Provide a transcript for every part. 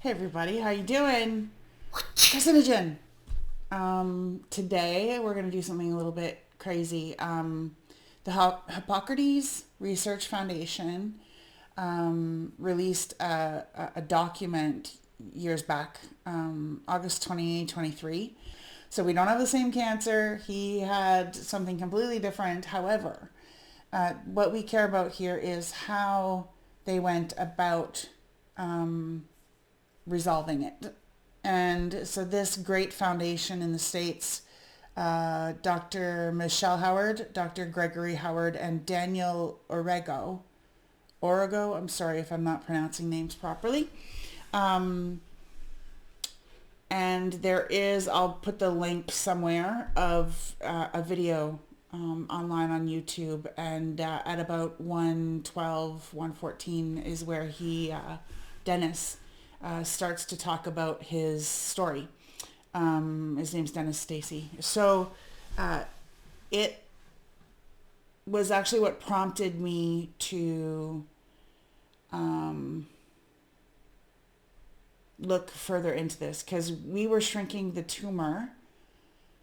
Hey everybody, how you doing? Carcinogen. Today we're gonna do something a little bit crazy. The Hippocrates Research Foundation released a document years back, August 2023. So we don't have the same cancer. He had something completely different. However, what we care about here is how they went about resolving it. And so this great foundation in the States, Dr. Michelle Howard, Dr. Gregory Howard, and Daniel Orrego, I'm sorry if I'm not pronouncing names properly. Um, and there is, I'll put the link somewhere of a video online on YouTube. And at about 112, 114 is where Dennis, starts to talk about his story. His name's Dennis Stacy. So it was actually what prompted me to look further into this, because we were shrinking the tumor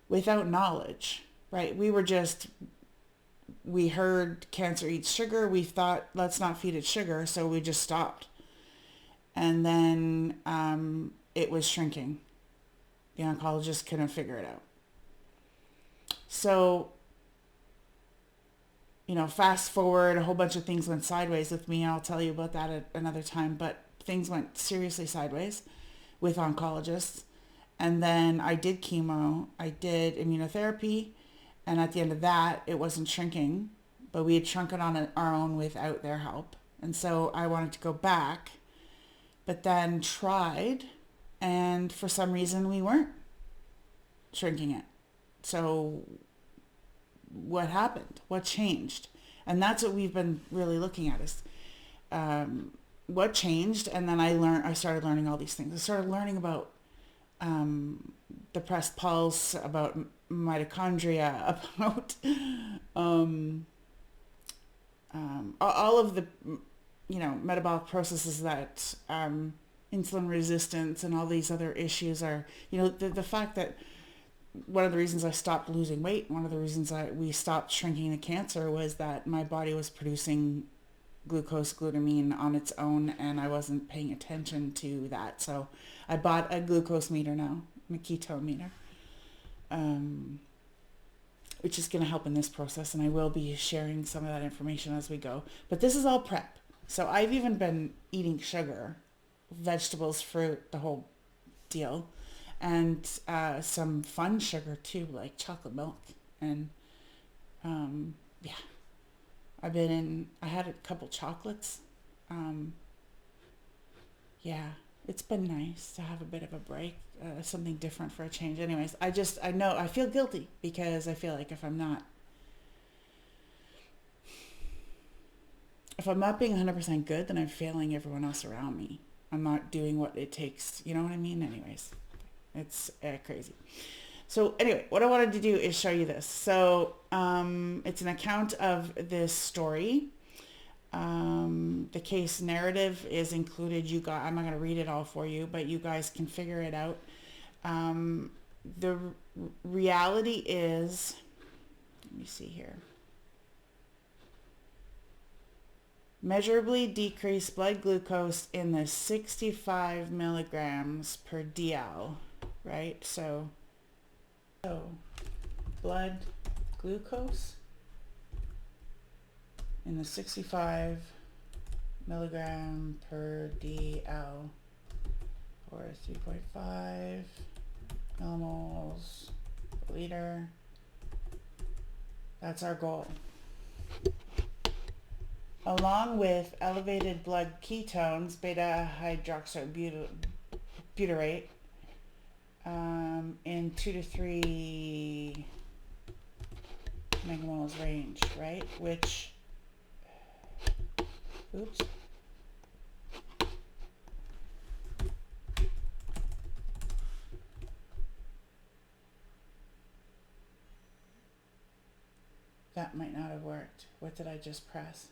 without knowledge, right? We heard cancer eats sugar. We thought, let's not feed it sugar. So we just stopped. And then it was shrinking. The oncologist couldn't figure it out. So, fast forward, a whole bunch of things went sideways with me. I'll tell you about that at another time. But things went seriously sideways with oncologists. And then I did chemo. I did immunotherapy. And at the end of that, it wasn't shrinking. But we had shrunk it on our own without their help. And so I wanted to go back, but then tried, and for some reason we weren't shrinking it. So what happened? What changed? And that's what we've been really looking at, is what changed. And then I started learning all these things. I started learning about the pressed pulse, about mitochondria, about all of the metabolic processes that insulin resistance and all these other issues are, the fact that one of the reasons I stopped losing weight, one of the reasons we stopped shrinking the cancer, was that my body was producing glucose, glutamine on its own, and I wasn't paying attention to that. So I bought a glucose meter now, a ketone meter, which is going to help in this process, and I will be sharing some of that information as we go. But this is all prep. So I've even been eating sugar, vegetables, fruit, the whole deal, and some fun sugar too, like chocolate milk. And yeah, I had a couple chocolates. Yeah, it's been nice to have a bit of a break, something different for a change. Anyways, I know I feel guilty, because I feel like if I'm not being 100% good, then I'm failing everyone else around me. I'm not doing what it takes. You know what I mean? Anyways, it's crazy. So anyway, what I wanted to do is show you this. So it's an account of this story. The case narrative is included. I'm not going to read it all for you, but you guys can figure it out. The reality is, let me see here. Measurably decreased blood glucose in the 65 milligrams per DL, right? So blood glucose in the 65 milligram per DL, or 3.5 millimoles per liter. That's our goal. Along with elevated blood ketones, beta hydroxybutyrate, in 2 to 3 megamoles range, right? Which, oops. That might not have worked. What did I just press?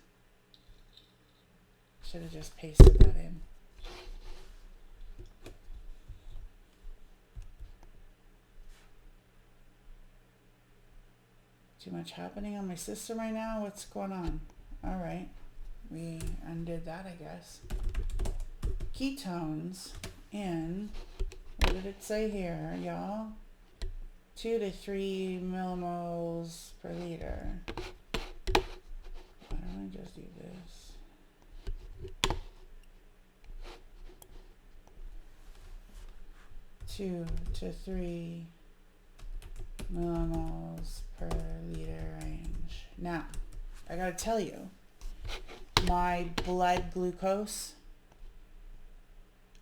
Should have just pasted that in. Too much happening on my system right now. What's going on? All right. We undid that, I guess. Ketones in, what did it say here, y'all? 2 to 3 millimoles per liter. Why don't I just do this? 2 to 3 millimoles per liter range. Now, I gotta tell you, my blood glucose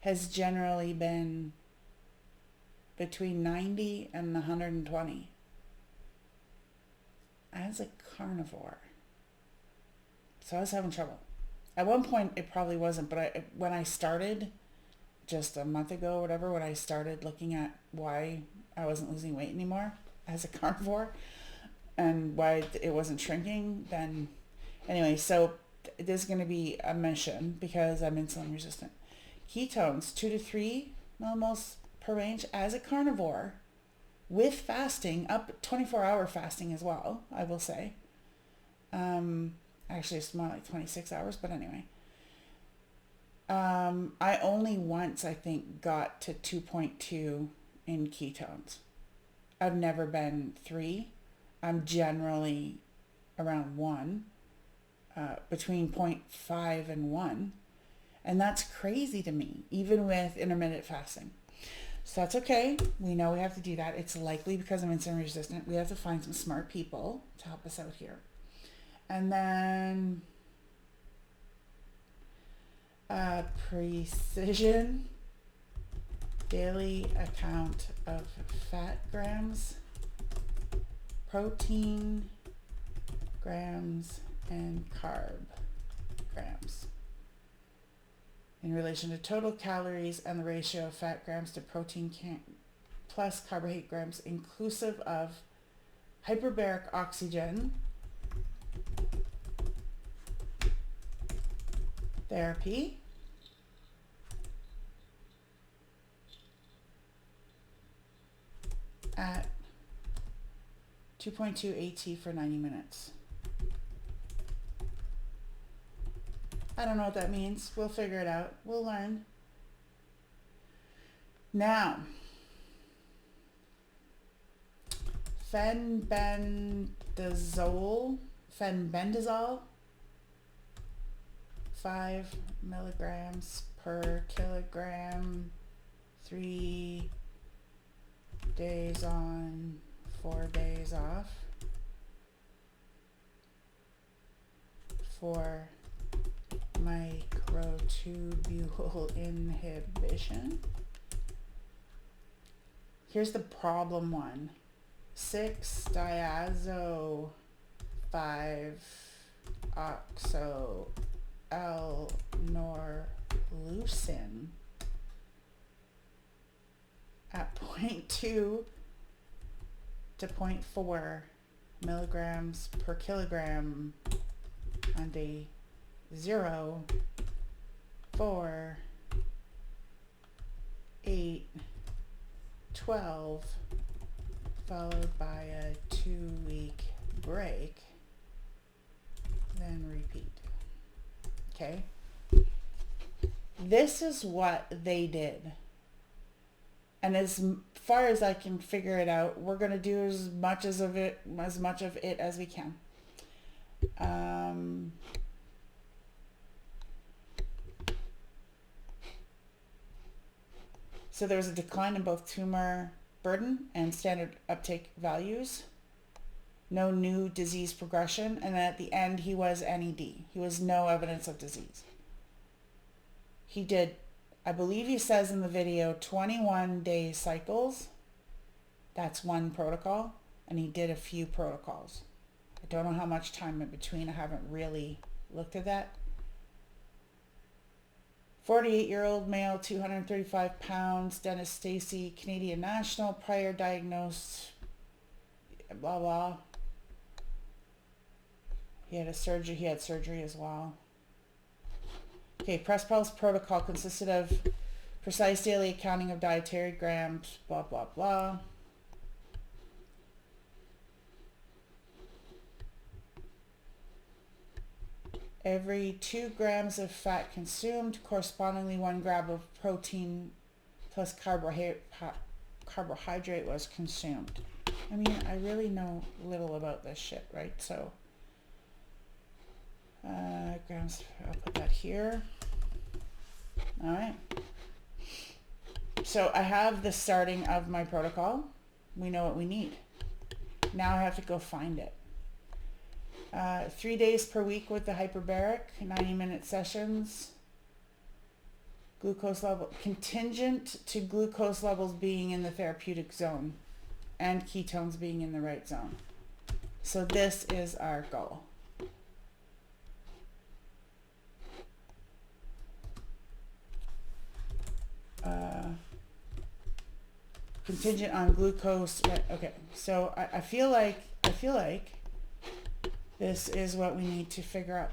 has generally been between 90 and 120. I was a carnivore, so I was having trouble. At one point, it probably wasn't, but when I started, just a month ago or whatever, when I started looking at why I wasn't losing weight anymore as a carnivore and why it wasn't shrinking, then anyway, so there's going to be a mission because I'm insulin resistant. Ketones, 2 to 3 millimoles per range as a carnivore with fasting, up 24-hour fasting as well, I will say. Actually, it's more like 26 hours, but anyway. I only once, I think, got to 2.2 in ketones. I've never been 3. I'm generally around 1, between 0.5 and 1. And that's crazy to me, even with intermittent fasting. So that's okay. We know we have to do that. It's likely because I'm insulin resistant. We have to find some smart people to help us out here. And then precision daily account of fat grams, protein grams, and carb grams in relation to total calories and the ratio of fat grams to protein plus carbohydrate grams inclusive of hyperbaric oxygen therapy, at 2.2 AT for 90 minutes. I don't know what that means. We'll figure it out. We'll learn. Now, fenbendazole, 5 milligrams per kilogram, 3 days on, 4 days off, for microtubule inhibition. Here's the problem one. 6-diazo 5-oxo L-norlucin at 0.2 to 0.4 milligrams per kilogram on day 0, 4, 8, 12, followed by a 2-week break, then repeat. Okay? This is what they did. And as far as I can figure it out, we're going to do as much of it as we can. So there was a decline in both tumor burden and standard uptake values. No new disease progression. And then at the end, he was NED. He was no evidence of disease. He did, I believe he says in the video, 21-day cycles. That's one protocol. And he did a few protocols. I don't know how much time in between. I haven't really looked at that. 48-year-old male, 235 pounds, Dennis Stacy, Canadian national, prior diagnosed, blah, blah. He had surgery as well. Okay, Press Pulse protocol consisted of precise daily accounting of dietary grams, blah, blah, blah. Every 2 grams of fat consumed, correspondingly 1 gram of protein plus carbohydrate was consumed. I mean, I really know little about this shit, right? So, grams, I'll put that here. All right. So I have the starting of my protocol. We know what we need. Now I have to go find it. 3 days per week with the hyperbaric, 90-minute sessions. Glucose level, contingent to glucose levels being in the therapeutic zone and ketones being in the right zone. So this is our goal. Contingent on glucose. Okay, so I feel like this is what we need to figure out.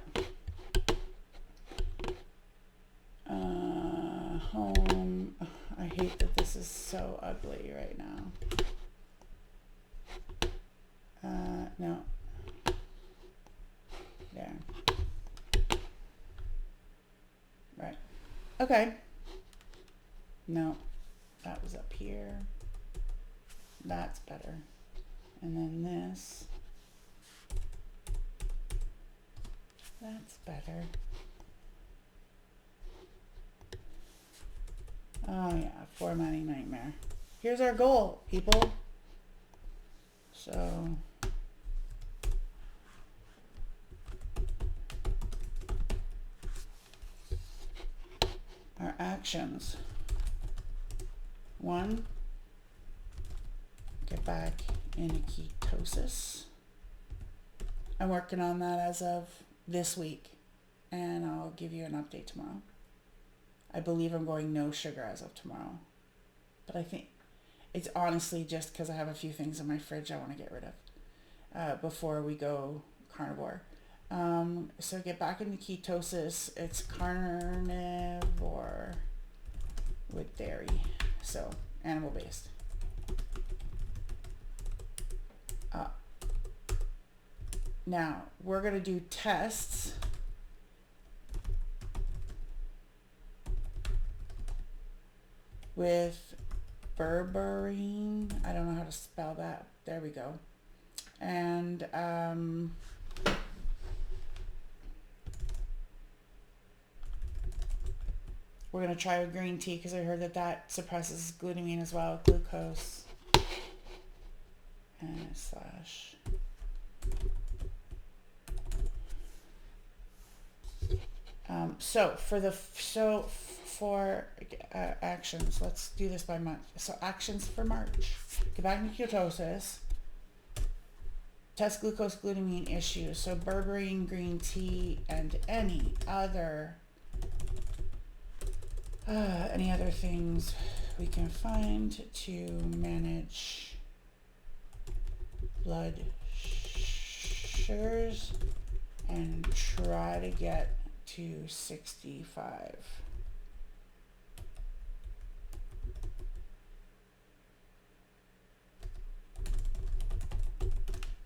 Home. I hate that this is so ugly right now. No. There. Right. Okay. No. That was up here. That's better. And then this. That's better. Oh yeah, formatting nightmare. Here's our goal, people. So our actions. 1, get back into ketosis. I'm working on that as of this week, and I'll give you an update tomorrow. I believe I'm going no sugar as of tomorrow, but I think it's honestly just because I have a few things in my fridge I want to get rid of before we go carnivore. So get back into ketosis. It's carnivore with dairy, so animal based. Now we're gonna do tests with berberine. I don't know how to spell that. There we go. And we're going to try with green tea because I heard that suppresses glutamine as well, glucose. And slash. So for actions, let's do this by month. So actions for March: get back into ketosis, test glucose glutamine issues. So berberine, green tea, and any other things we can find to manage blood sugars and try to get to 65.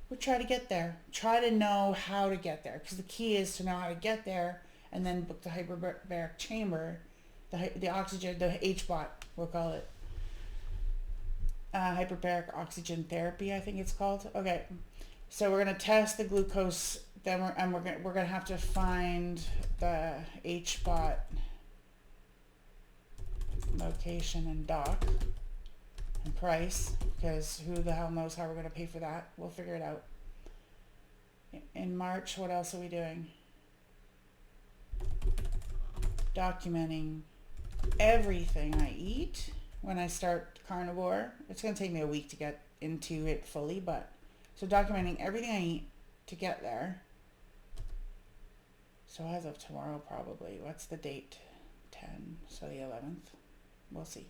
We'll try to get there. Try to know how to get there, because the key is to know how to get there and then book the hyperbaric chamber, the oxygen, the HBOT, we'll call it. Hyperbaric oxygen therapy, I think it's called. Okay, so we're gonna test the glucose. Then we're gonna have to find the HBOT location and doc and price, because who the hell knows how we're gonna pay for that. We'll figure it out. In March, what else are we doing? Documenting everything I eat when I start carnivore. It's gonna take me a week to get into it fully, but so documenting everything I eat to get there. So as of tomorrow, probably. What's the date? 10, so the 11th. We'll see.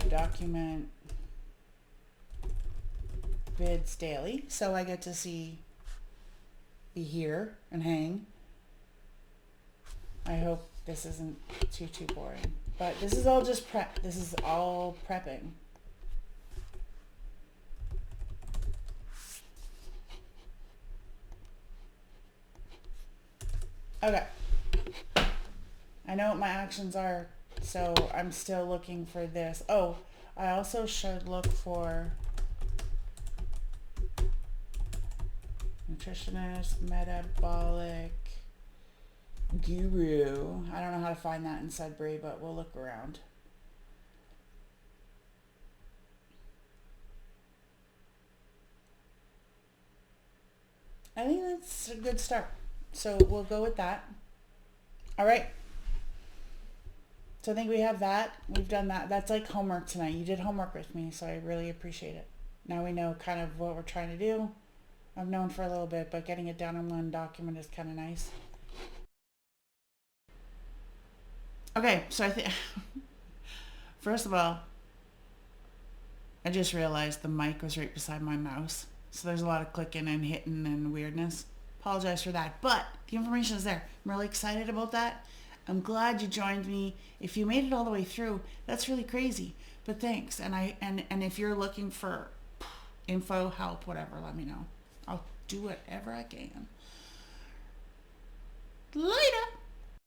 Document vids daily, so I get to be here and hang. I hope this isn't too boring, but this is all just prep. This is all prepping. Okay. I know what my actions are, so I'm still looking for this. Oh, I also should look for nutritionist, metabolic guru. I don't know how to find that in Sudbury, but we'll look around. I think that's a good start. So we'll go with that. All right. So I think we have that. We've done that. That's like homework tonight. You did homework with me, so I really appreciate it. Now we know kind of what we're trying to do. I've known for a little bit, but getting it down in one document is kind of nice. Okay, so I think, first of all, I just realized the mic was right beside my mouse. So there's a lot of clicking and hitting and weirdness. Apologize for that. But the information is there. I'm really excited about that. I'm glad you joined me. If you made it all the way through, that's really crazy. But thanks. And if you're looking for info, help, whatever, let me know. I'll do whatever I can. Later.